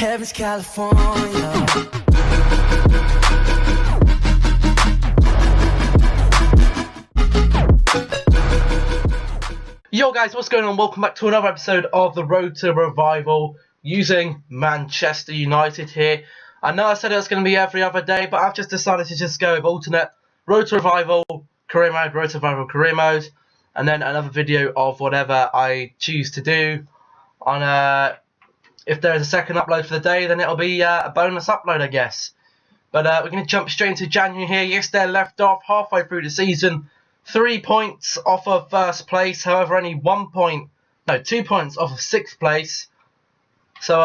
Heaven's California. Yo guys, what's going on? Welcome back to another episode of the Road to Revival using Manchester United here. I know I said it was going to be every other day, but I've just decided to just go with alternate Road to Revival, career mode, Road to Revival, career mode, and then another video of whatever I choose to do. On if there's a second upload for the day, then it'll be a bonus upload, I guess. But we're going to jump straight into January here. Yes, they're left off halfway through the season. 3 points off of first place, however only 2 points off of 6th place. So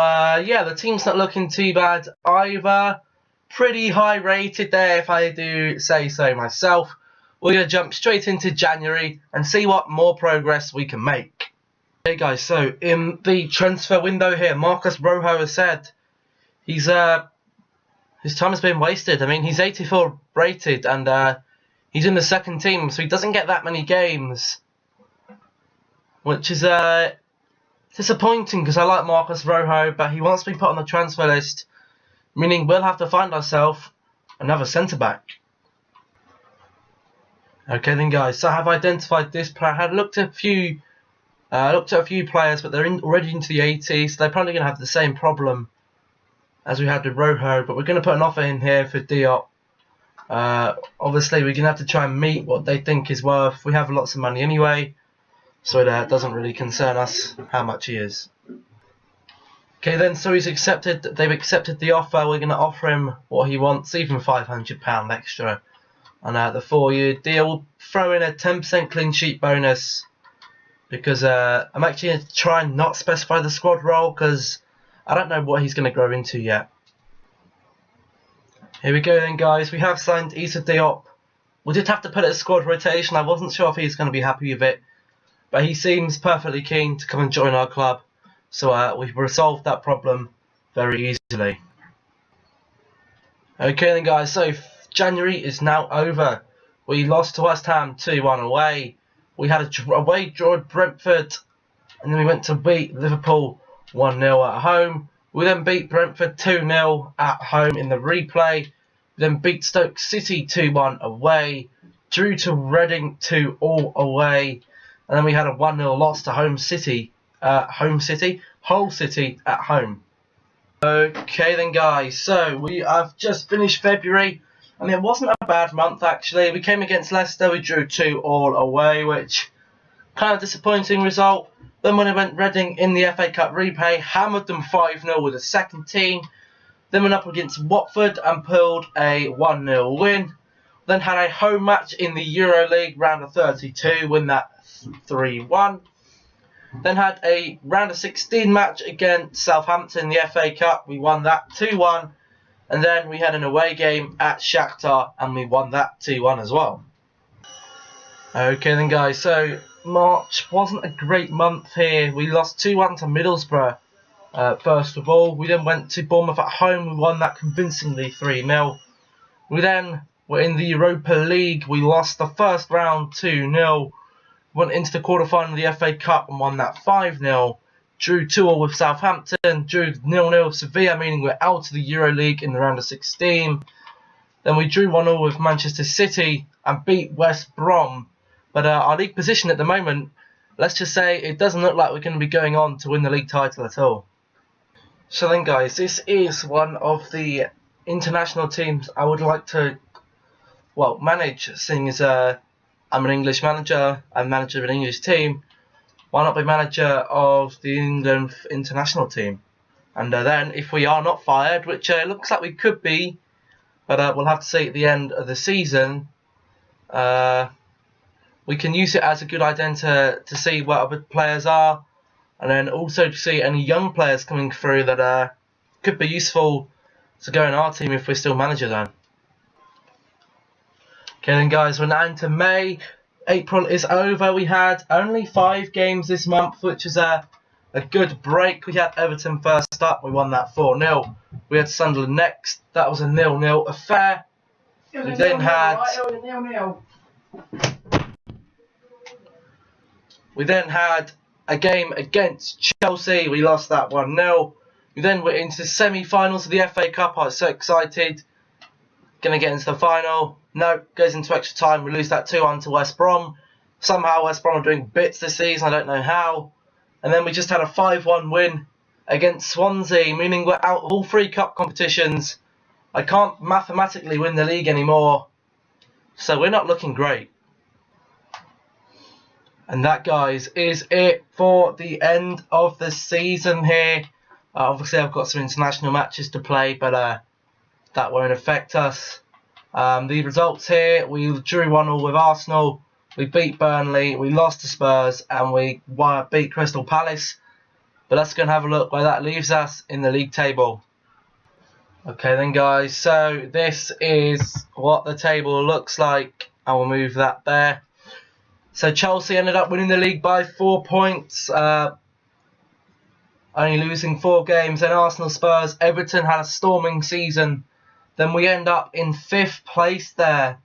yeah, the team's not looking too bad either. Pretty high rated there if I do say so myself. We're going to jump straight into January and see what more progress we can make. Okay guys, so in the transfer window here, Marcos Rojo has said his time has been wasted. I mean, he's 84 rated and he's in the second team, so he doesn't get that many games, which is disappointing because I like Marcos Rojo, but he wants to be put on the transfer list, meaning we'll have to find ourselves another centre-back. Okay then guys, so I have identified this player. I had looked at a few players, but they're already into the 80s, so they're probably going to have the same problem as we had with Rojo, but we're going to put an offer in here for Diop. Obviously we're going to have to try and meet what they think is worth. We have lots of money anyway, so it doesn't really concern us how much he is. Okay then, so they've accepted the offer. We're going to offer him what he wants, even £500 extra on the 4-year deal. We'll throw in a 10% clean sheet bonus, because I'm actually going to try and not specify the squad role, because I don't know what he's going to grow into yet. Here we go then guys, we have signed Issa Diop. We did have to put it as squad rotation. I wasn't sure if he's going to be happy with it, but he seems perfectly keen to come and join our club, so we've resolved that problem very easily. Okay then guys, so January is now over. We lost to West Ham 2-1 away. We had a away draw at Brentford, and then we went to beat Liverpool 1-0 at home. We then beat Brentford 2-0 at home in the replay. We then beat Stoke City 2-1 away. Drew to Reading 2-2 away. And then we had a 1-0 loss to Hull City at home. Okay then guys, so we have just finished February. I mean, it wasn't a bad month actually. We came against Leicester, we drew 2-2 away, which kind of disappointing result. Then when I went Reading in the FA Cup replay, hammered them 5-0 with the second team. Then went up against Watford and pulled a 1-0 win. Then had a home match in the EuroLeague round of 32, win that 3-1. Then had a round of 16 match against Southampton in the FA Cup. We won that 2-1. And then we had an away game at Shakhtar and we won that 2-1 as well. Okay then guys, so March wasn't a great month here. We lost 2-1 to Middlesbrough first of all. We then went to Bournemouth at home. We won that convincingly 3-0. We then were in the Europa League. We lost the first round 2-0. Went into the quarterfinal of the FA Cup and won that 5-0. Drew 2-2 with Southampton. Drew 0-0 with Sevilla, meaning we're out of the EuroLeague in the round of 16. Then we drew 1-1 with Manchester City and beat West Brom. But our league position at the moment, let's just say it doesn't look like we're going to be going on to win the league title at all. So then guys, this is one of the international teams I would like to, manage, seeing as I'm an English manager, I'm manager of an English team. Why not be manager of the England international team? And then if we are not fired, which looks like we could be, but we'll have to see at the end of the season, we can use it as a good idea to see what other players are, and then also to see any young players coming through that could be useful to go in our team if we're still manager then. Okay then guys, we're now into May. April is over. We had only 5 games this month, which is a good break. We had Everton first up. We won that 4-0. We had Sunderland next. That was a 0-0 affair. We then had We then had a game against Chelsea. We lost that 1-0. We then went into the semi-finals of the FA Cup. I was so excited. Going to get into the final. No, goes into extra time. We lose that 2-1 to West Brom. Somehow West Brom are doing bits this season. I don't know how. And then we just had a 5-1 win against Swansea, meaning we're out of all 3 cup competitions. I can't mathematically win the league anymore. So we're not looking great. And that, guys, is it for the end of the season here. Obviously, I've got some international matches to play, but that won't affect us. The results here, we drew 1-1 with Arsenal. We beat Burnley, we lost to Spurs, and we beat Crystal Palace. But let's go and have a look where that leaves us in the league table. Okay then, guys, so this is what the table looks like. I will move that there. So Chelsea ended up winning the league by 4 points, only losing 4 games. Then Arsenal, Spurs, Everton had a storming season. Then we end up in 5th place there.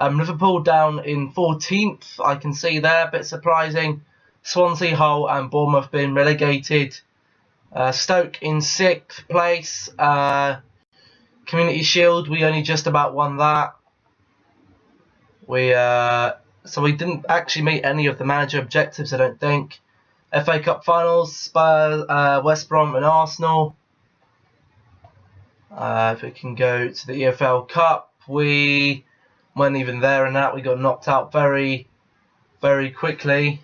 Liverpool down in 14th, I can see there, a bit surprising. Swansea, Hull and Bournemouth being relegated. Stoke in 6th place. Community Shield, we only just about won that. So we didn't actually meet any of the manager objectives, I don't think. FA Cup finals, Spurs, West Brom and Arsenal. If we can go to the EFL Cup, we weren't even there in that. We got knocked out very, very quickly.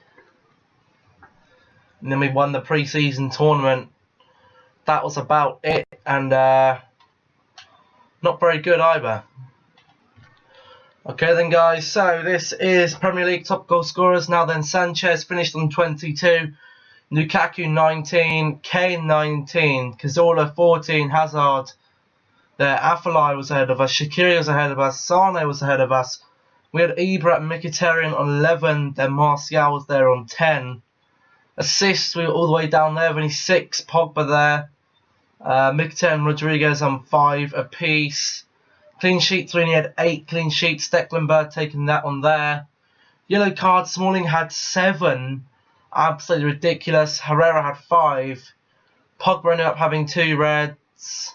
And then we won the pre-season tournament. That was about it, and not very good either. Okay then, guys, so this is Premier League top goal scorers. Now then, Sanchez finished on 22, Lukaku 19, Kane 19, Cazorla 14, Hazard there, Afellay was ahead of us, Shaqiri was ahead of us, Sane was ahead of us. We had Ibra and Mkhitaryan on 11, then Martial was there on 10. Assists, we were all the way down there, only 6, Pogba there. Mkhitaryan and Rodriguez on 5 apiece. Clean sheets, we only had 8 clean sheets. Stecklenburg taking that on there. Yellow cards, Smalling had 7. Absolutely ridiculous. Herrera had 5. Pogba ended up having 2 reds.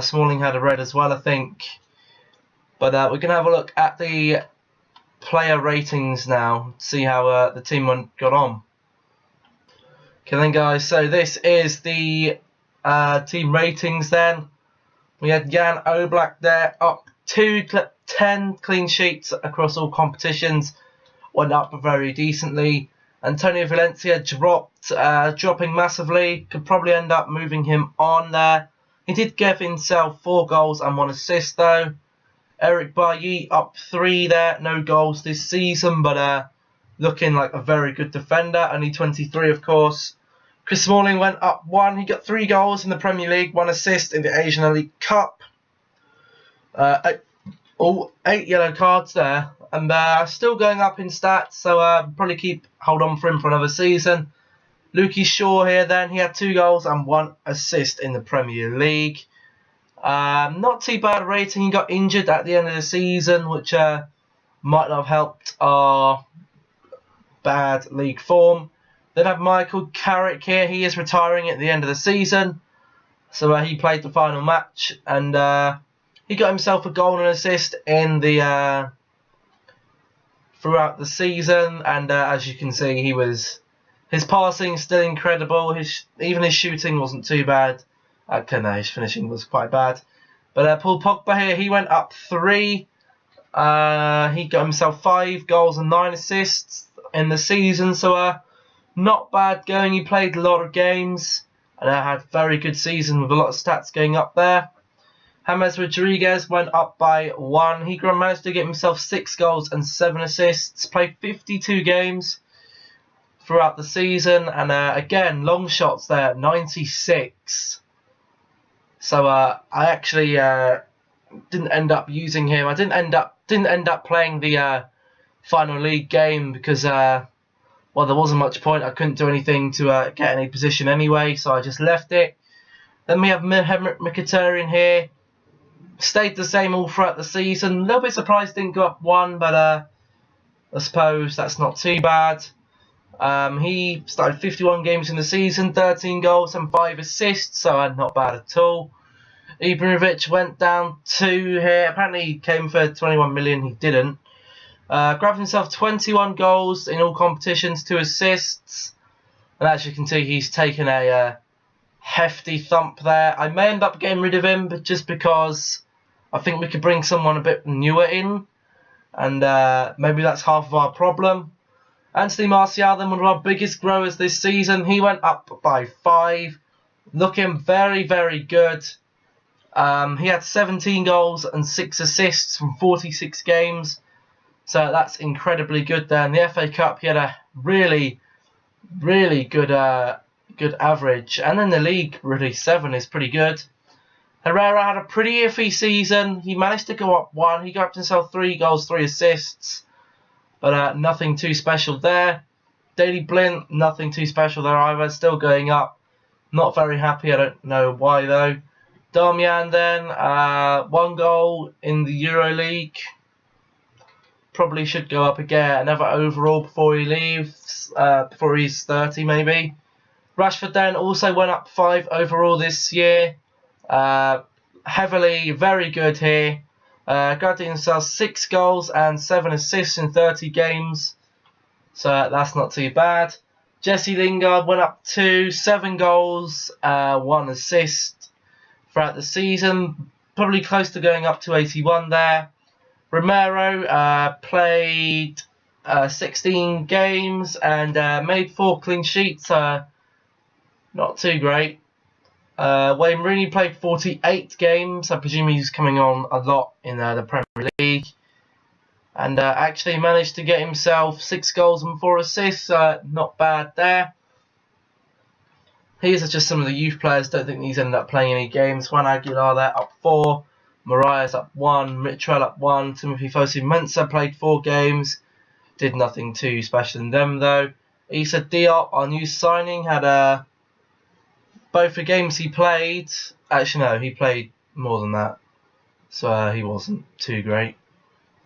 Smalling had a red as well, I think. But we're going to have a look at the player ratings now. See how the team got on. Okay then, guys, so this is the team ratings then. We had Jan Oblak there, up 10 clean sheets across all competitions. Went up very decently. Antonio Valencia dropped, dropping massively. Could probably end up moving him on there. He did give himself 4 goals and 1 assist though. Eric Bailly up 3 there, no goals this season, but looking like a very good defender. Only 23, of course. Chris Smalling went up 1. He got 3 goals in the Premier League, 1 assist in the Asian Elite Cup. 8 yellow cards there, and still going up in stats. So probably hold on for him for another season. Lukey Shaw here, then he had 2 goals and 1 assist in the Premier League. Not too bad rating. He got injured at the end of the season, which might not have helped our bad league form. Then have Michael Carrick here. He is retiring at the end of the season. So he played the final match. And he got himself a goal and assist in the throughout the season. And as you can see, his passing still incredible. Even his shooting wasn't too bad. No, his finishing was quite bad. But Paul Pogba here, he went up 3. He got himself 5 goals and 9 assists in the season. So not bad going. He played a lot of games and had a very good season with a lot of stats going up there. James Rodriguez went up by 1. He managed to get himself 6 goals and 7 assists. Played 52 games throughout the season, and again, long shots there, 96. So I actually didn't end up using him. I didn't end up playing the final league game because well, there wasn't much point. I couldn't do anything to get any position anyway, so I just left it. Then we have Mkhitaryan here. Stayed the same all throughout the season. A little bit surprised didn't go up 1, but I suppose that's not too bad. He started 51 games in the season, 13 goals and 5 assists, so not bad at all. Ibrahimovic went down 2 here. Apparently he came for 21 million, he didn't. Grabbed himself 21 goals in all competitions, 2 assists. And as you can see, he's taken a hefty thump there. I may end up getting rid of him, but just because I think we could bring someone a bit newer in. And maybe that's half of our problem. Anthony Martial, then one of our biggest growers this season. He went up by 5. Looking very, very good. He had 17 goals and 6 assists from 46 games. So that's incredibly good there. In the FA Cup, he had a really, really good average. And in the league, really, 7 is pretty good. Herrera had a pretty iffy season. He managed to go up 1. He got himself 3 goals, 3 assists. But nothing too special there. Daley Blind, nothing too special there either. Still going up. Not very happy. I don't know why though. Darmian then, 1 goal in the EuroLeague. Probably should go up again. Another overall before he leaves. Before he's 30 maybe. Rashford then also went up 5 overall this year. Heavily, very good here. Got himself 6 goals and 7 assists in 30 games. So that's not too bad. Jesse Lingard went up to 7 goals, 1 assist throughout the season. Probably close to going up to 81 there. Romero played 16 games and made 4 clean sheets. Not too great. Wayne Rooney played 48 games. I presume he's coming on a lot in the Premier League. And actually managed to get himself 6 goals and 4 assists. Not bad there. These are just some of the youth players. Don't think these ended up playing any games. Juan Aguilar there up 4. Mariah's up 1. Mitchell up 1. Timothy Fosu-Mensah played 4 games. Did nothing too special in them though. Issa Diop, our new signing, had both the games he played. Actually no, he played more than that. So he wasn't too great.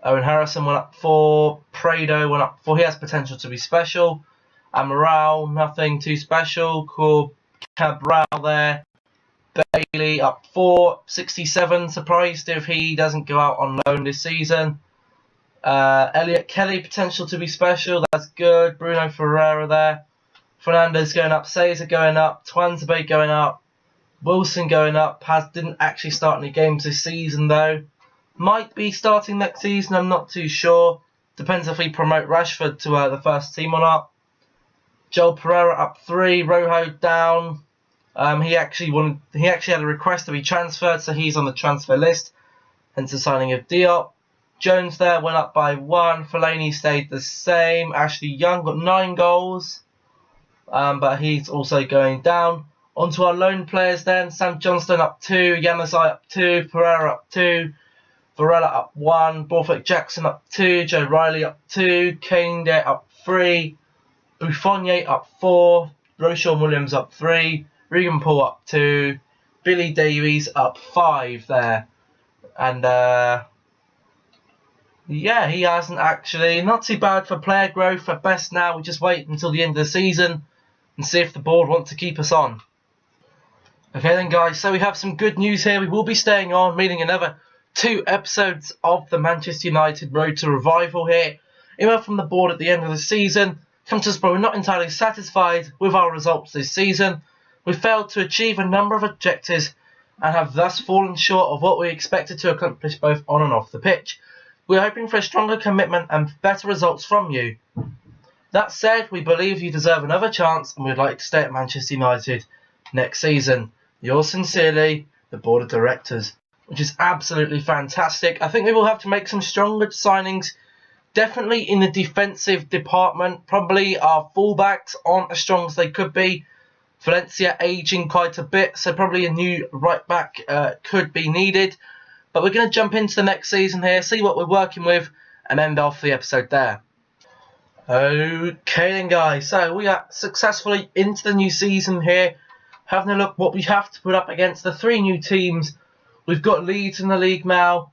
Owen Harrison went up 4. Prado went up 4. He has potential to be special. Amaral, nothing too special. Cabral there. Bailey up 4. 67. Surprised if he doesn't go out on loan this season. Elliot Kelly, potential to be special. That's good. Bruno Ferreira there. Fernandez going up. Cesar going up. Twanzebe going up. Wilson going up. Didn't actually start any games this season though. Might be starting next season. I'm not too sure. Depends if we promote Rashford to the first team or not. Joel Pereira up 3. Rojo down. He actually had a request to be transferred, so he's on the transfer list. Hence the signing of Diop. Jones there went up by 1. Fellaini stayed the same. Ashley Young got 9 goals. But he's also going down. On to our loan players then. Sam Johnston up 2. Yanazai up 2. Pereira up 2. Varela up 1. Borthwick Jackson up 2. Joe Riley up 2. Kane there up 3. Buffonier up 4. Roshan Williams up 3. Regan Paul up 2. Billy Davies up 5 there. And yeah, he hasn't actually. Not too bad for player growth. At best now, we just wait until the end of the season and see if the board want to keep us on. Okay then guys, so we have some good news here. We will be staying on, meaning another 2 episodes of the Manchester United Road to Revival here. Email from the board at the end of the season. Come to us, but we're not entirely satisfied with our results this season. We failed to achieve a number of objectives and have thus fallen short of what we expected to accomplish both on and off the pitch. We are hoping for a stronger commitment and better results from you. That said, we believe you deserve another chance and we'd like to stay at Manchester United next season. Yours sincerely, the Board of Directors. Which is absolutely fantastic. I think we will have to make some stronger signings. Definitely in the defensive department. Probably our fullbacks aren't as strong as they could be. Valencia aging quite a bit, so probably a new right back could be needed. But we're going to jump into the next season here, see what we're working with, and end off the episode there. Okay then guys, so we are successfully into the new season here. Having a look what we have to put up against the 3 new teams. We've got Leeds in the league now.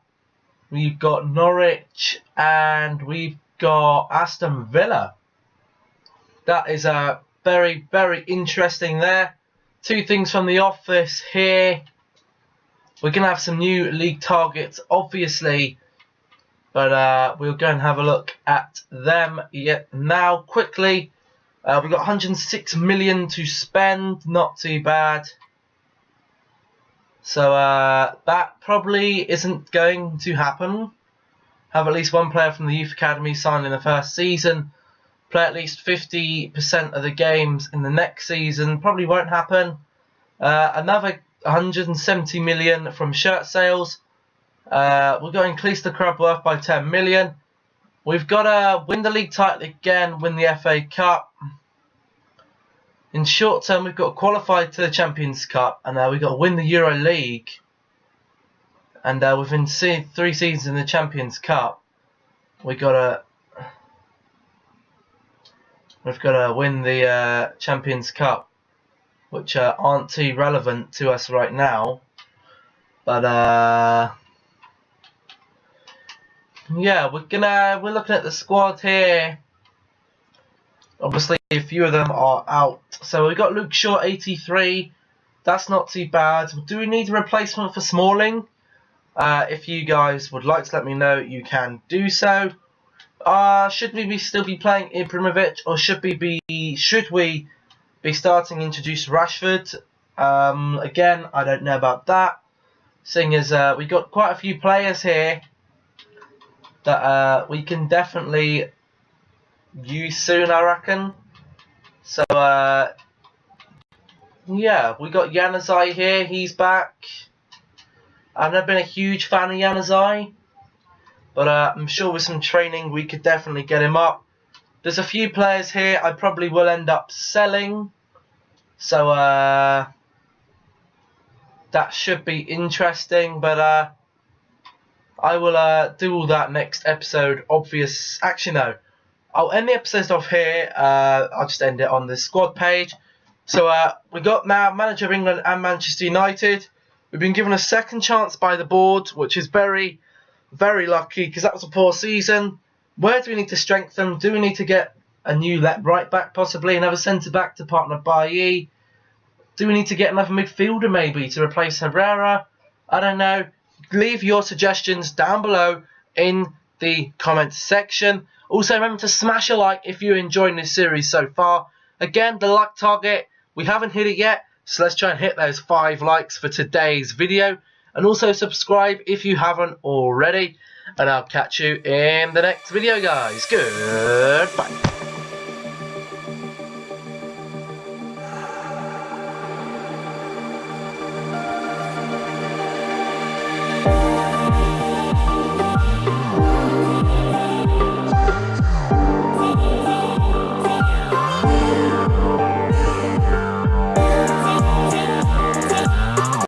We've got Norwich and we've got Aston Villa. That is very, very interesting there. Two things from the office here. We're going to have some new league targets, obviously. But we'll go and have a look at them now quickly. We've got 106 million to spend. Not too bad. So that probably isn't going to happen. Have at least one player from the youth academy signed in the first season. Play at least 50% of the games in the next season. Probably won't happen. Another 170 million from shirt sales. We've got to increase the club worth by 10 million. We've got to win the league title again, win the FA Cup. In short term, we've got to qualify to the Champions Cup, and we've got to win the Euro League. And within 3 seasons in the Champions Cup, we've got to win the Champions Cup, which aren't too relevant to us right now. But yeah, we're looking at the squad here. Obviously, a few of them are out. So we've got Luke Shaw, 83. That's not too bad. Do we need a replacement for Smalling? If you guys would like to let me know, you can do so. Should we still be playing Ibrahimovic, or should we be starting to introduce Rashford? Again, I don't know about that. Seeing as we've got quite a few players here that we can definitely use soon, I reckon. So yeah, we got Januzaj here. He's back. I've never been a huge fan of Januzaj, but I'm sure with some training we could definitely get him up. There's a few players here I probably will end up selling, so that should be interesting. But I will do all that next episode. Actually no, I'll end the episode off here. I'll just end it on the squad page. So we got now manager of England and Manchester United. We've been given a second chance by the board, which is very, very lucky, because that was a poor season. Where do we need to strengthen? Do we need to get a new right back, possibly another centre back to partner Bailly? Do we need to get another midfielder maybe to replace Herrera? I don't know. Leave your suggestions down below in the comments section. Also, remember to smash a like if you're enjoying this series so far. Again, the like target, we haven't hit it yet, so let's try and hit those 5 likes for today's video. And also subscribe if you haven't already. And I'll catch you in the next video, guys. Goodbye.